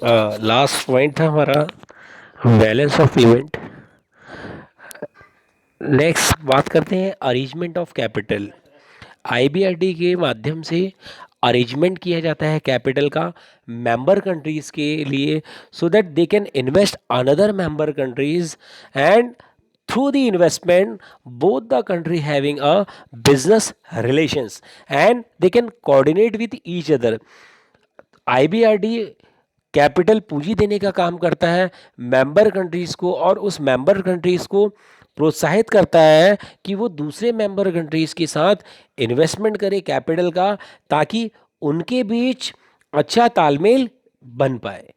Last point था हमारा balance of payment. Next बात करते हैं अरेंजमेंट ऑफ कैपिटल। आईबीआरडी के माध्यम से अरेंजमेंट किया जाता है कैपिटल का मेंबर कंट्रीज के लिए, सो that they can invest another member countries, and through the investment both the country having a business relations and they can coordinate with each other. IBRD capital पूंजी देने का काम करता है मेंबर कंट्रीज को, और उस मेंबर कंट्रीज को प्रोत्साहित करता है कि वो दूसरे मेंबर कंट्रीज के साथ इन्वेस्टमेंट करे कैपिटल का, ताकि उनके बीच अच्छा तालमेल बन पाए।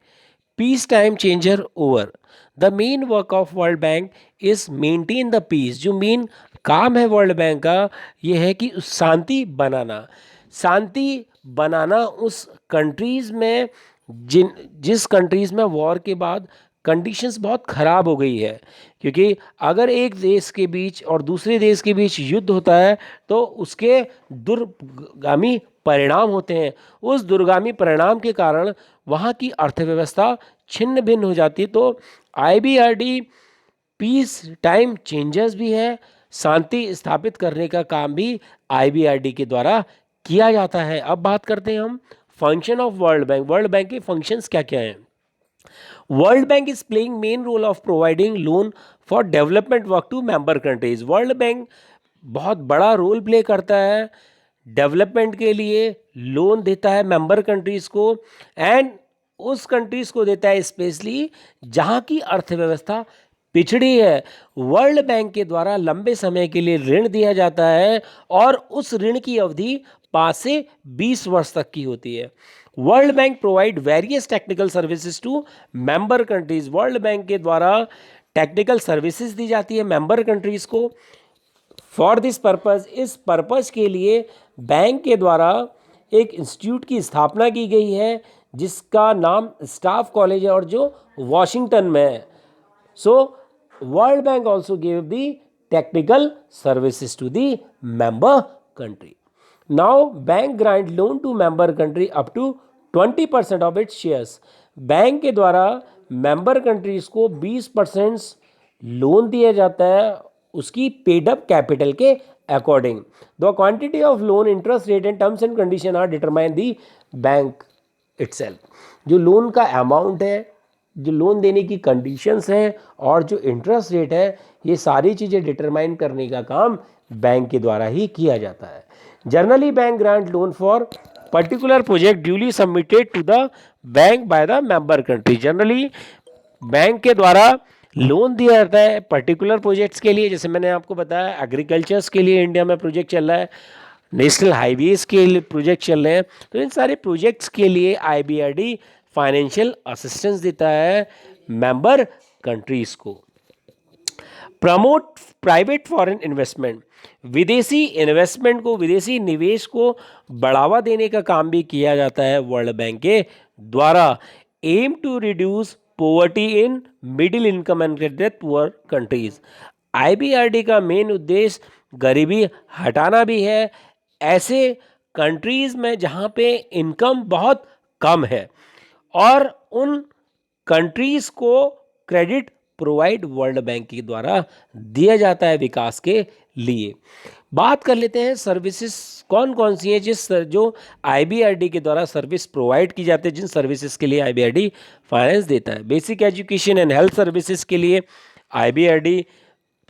Peace time changer over. The main work of world bank is maintain the peace. जो मेन काम है वर्ल्ड बैंक का ये है कि शांति बनाना। शांति बनाना उस कंट्रीज में जिस कंट्रीज में वॉर के बाद कंडीशंस बहुत ख़राब हो गई है, क्योंकि अगर एक देश के बीच और दूसरे देश के बीच युद्ध होता है तो उसके दूरगामी परिणाम होते हैं। उस दूरगामी परिणाम के कारण वहाँ की अर्थव्यवस्था छिन्न भिन्न हो जाती है। तो आईबीआरडी पीस टाइम चेंजर्स भी है, शांति स्थापित करने का काम भी आईबीआरडी के द्वारा किया जाता है। अब बात करते हैं हम function of world bank. World bank के फंक्शंस क्या क्या हैं? World bank is playing main role of providing loan for development work to member countries. World bank बहुत बड़ा रोल प्ले करता है डेवलपमेंट के लिए, लोन देता है मेंबर कंट्रीज को, एंड उस कंट्रीज को देता है स्पेशली जहां की अर्थव्यवस्था पिछड़ी है। वर्ल्ड बैंक के द्वारा लंबे समय के लिए ऋण दिया जाता है और उस ऋण की अवधि 5 से 20 वर्ष तक की होती है। World bank provide various technical services to member countries. World bank के द्वारा टेक्निकल सर्विसेज दी जाती है मेंबर कंट्रीज को। फॉर दिस पर्पज़, इस पर्पज़ के लिए बैंक के द्वारा एक इंस्टीट्यूट की स्थापना की गई है जिसका नाम स्टाफ कॉलेज है और जो वॉशिंगटन में है। So world bank also give the technical services to the member country. Now bank grant loan to member country up to 20% of its shares. Bank के द्वारा मेंबर कंट्रीज को 20% लोन दिया जाता है उसकी पेड अप कैपिटल के according. The quantity of loan, interest rate and terms and condition are determine the bank itself. जो loan का अमाउंट है, जो लोन देने की कंडीशंस हैं और जो इंटरेस्ट रेट है, ये सारी चीज़ें डिटरमाइन करने का काम बैंक के द्वारा ही किया जाता है। Generally bank grant loan for particular project duly submitted to the bank by the member country. Generally bank के द्वारा लोन दिया जाता है पर्टिकुलर प्रोजेक्ट्स के लिए। जैसे मैंने आपको बताया एग्रीकल्चर्स के लिए इंडिया में प्रोजेक्ट चल रहा है, नेशनल हाईवेज के लिए प्रोजेक्ट चल रहे हैं, तो इन सारे प्रोजेक्ट्स के लिए आईबीआरडी फाइनेंशियल असिस्टेंस देता है मेंबर कंट्रीज को। Promote private foreign investment. विदेशी इन्वेस्टमेंट को, विदेशी निवेश को बढ़ावा देने का काम भी किया जाता है वर्ल्ड बैंक के द्वारा। Aim to reduce poverty in middle income and poor countries. IBRD का मेन उद्देश्य गरीबी हटाना भी है ऐसे कंट्रीज में जहां पे इनकम बहुत कम है, और उन कंट्रीज को क्रेडिट प्रोवाइड वर्ल्ड बैंक के द्वारा दिया जाता है विकास के लिए। बात कर लेते हैं सर्विसेज कौन कौन सी हैं जो आईबीआरडी के द्वारा सर्विस प्रोवाइड की जाती है, जिन सर्विसेज के लिए आईबीआरडी फाइनेंस देता है। Basic education and health services के लिए आईबीआरडी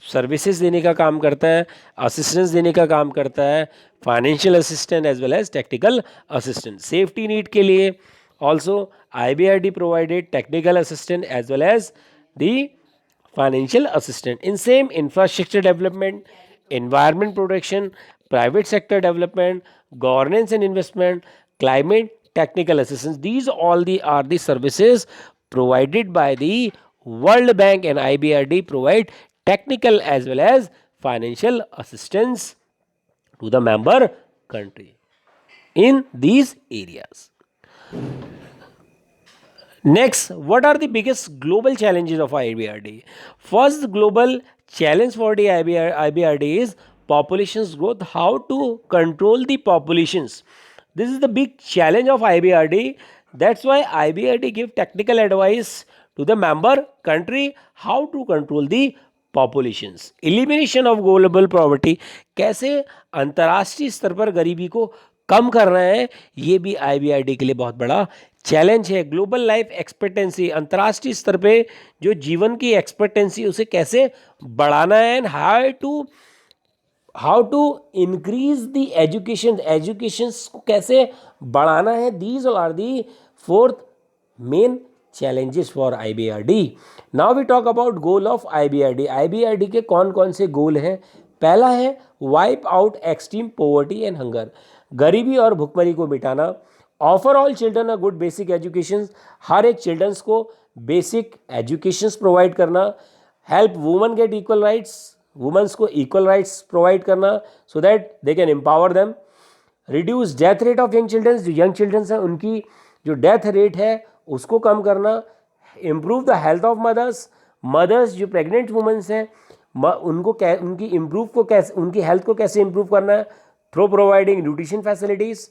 सर्विसेज देने का काम करता है, असिस्टेंस देने का काम करता है, financial assistant as well as technical assistant. Safety need के लिए also IBRD provided technical assistance as well as the financial assistance. In same infrastructure development, environment protection, private sector development, governance and investment, climate technical assistance. These all are the services provided by the World Bank, and IBRD provide technical as well as financial assistance to the member country in these areas. Next, what are the biggest global challenges of IBRD? First global challenge for the IBRD is population's growth. How to control the populations? This is the big challenge of IBRD, That's why IBRD give technical advice to the member country how to control the populations. Elimination of global poverty, कैसे अंतर्राष्ट्रीय स्तर पर गरीबी को कम करना है, ये भी IBRD के लिए बहुत बड़ा चैलेंज है. ग्लोबल लाइफ एक्सपेक्टेंसी, अंतर्राष्ट्रीय स्तर पे जो जीवन की एक्सपेक्टेंसी उसे कैसे बढ़ाना है, and how to increase the education, education को कैसे बढ़ाना है. These all are the fourth main challenges for IBRD. Now we talk about goal of IBRD. IBRD के कौन कौन से गोल हैं. पहला है wipe out extreme poverty and hunger, गरीबी और भुखमरी को मिटाना. Offer all children a good basic education, हर एक चिल्ड्रंस को बेसिक एजुकेशन प्रोवाइड करना. Help women get equal rights, womens को इक्वल राइट्स प्रोवाइड करना so that they can empower them. Reduce death rate of young childrens, जो young childrens हैं उनकी जो डेथ रेट है उसको कम करना. Improve the health of mother's जो प्रेग्नेंट वुमेंस हैं उनको उनकी इम्प्रूव को कैसे, उनकी हेल्थ को कैसे इम्प्रूव करना है through providing nutrition facilities.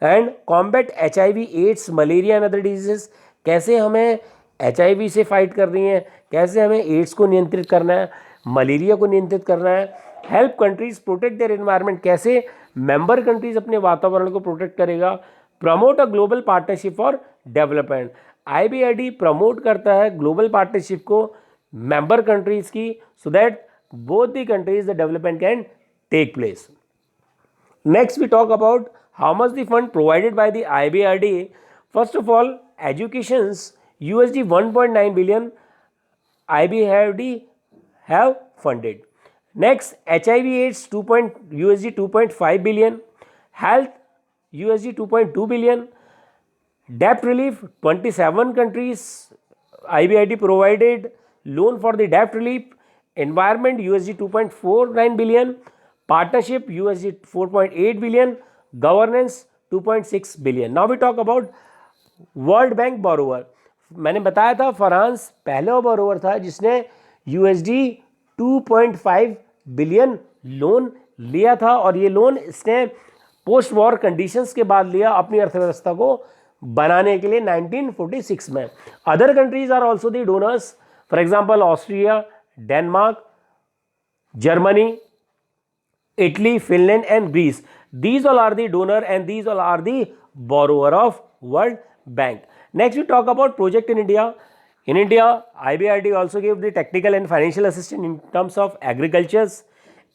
And combat HIV AIDS malaria and other diseases, कैसे हमें HIV से फाइट करनी है, कैसे हमें एड्स को नियंत्रित करना है, मलेरिया को नियंत्रित करना है. Help countries protect their environment, कैसे मेंबर कंट्रीज अपने वातावरण को प्रोटेक्ट करेगा. Promote a global partnership for development, IBRD promote करता है ग्लोबल पार्टनरशिप को मेंबर कंट्रीज की so that both the countries the development can take place. Next we talk about how much the fund provided by the IBRD. First of all educations USD 1.9 billion IBRD have funded. Next HIV AIDS USD 2.5 billion, health USD 2.2 billion, debt relief 27 countries IBRD provided loan for the debt relief. Environment USD 2.49 billion, partnership USD 4.8 billion, governance 2.6 billion. Now we talk about world bank borrower. मैंने बताया था France पहला borrower था जिसने USD 2.5 billion loan लिया था और ये लोन इसने पोस्ट वॉर कंडीशंस के बाद लिया अपनी अर्थव्यवस्था को बनाने के लिए 1946 में. Other countries are also the donors, for example Austria, Denmark, Germany, Italy, Finland and Greece. These all are the donor and these all are the borrower of World Bank. Next we talk about project in India. In India, IBRD also gave the technical and financial assistance in terms of agriculture's,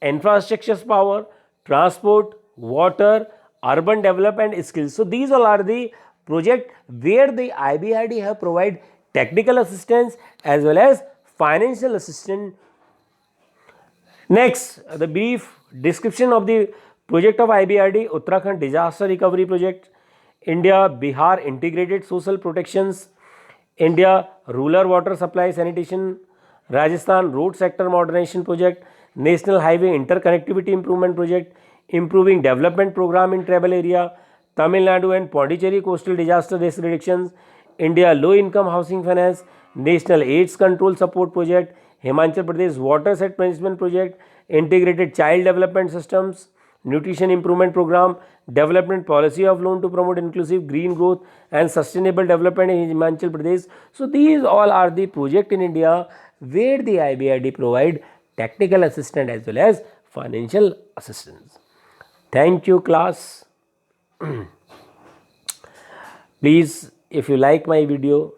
infrastructure's power, transport, water, urban development skills. So these all are the project where the IBRD have provide technical assistance as well as financial assistance. Next, the brief description of the project of IBRD: Uttarakhand Disaster Recovery Project, India Bihar Integrated Social Protections, India Rural Water Supply Sanitation, Rajasthan Road Sector Modernization Project, National Highway Interconnectivity Improvement Project, Improving Development Program in Tribal Area, Tamil Nadu and Pondicherry Coastal Disaster Risk Reductions, India Low Income Housing Finance, National AIDS Control Support Project, Himachal Pradesh Water Set Management Project, Integrated Child Development Systems, Nutrition Improvement Program, Development Policy of Loan to promote inclusive green growth and sustainable development in Himachal Pradesh. So these all are the project in India where the IBRD provide technical assistance as well as financial assistance. Thank you class. Please, if you like my video,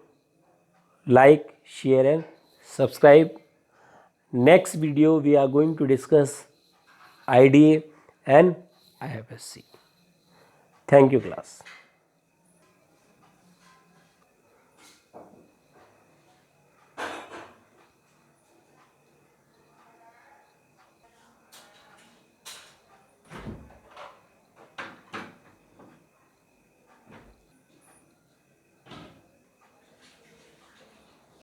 like, share and subscribe. Next video we are going to discuss IDA and IFSC. Thank you class.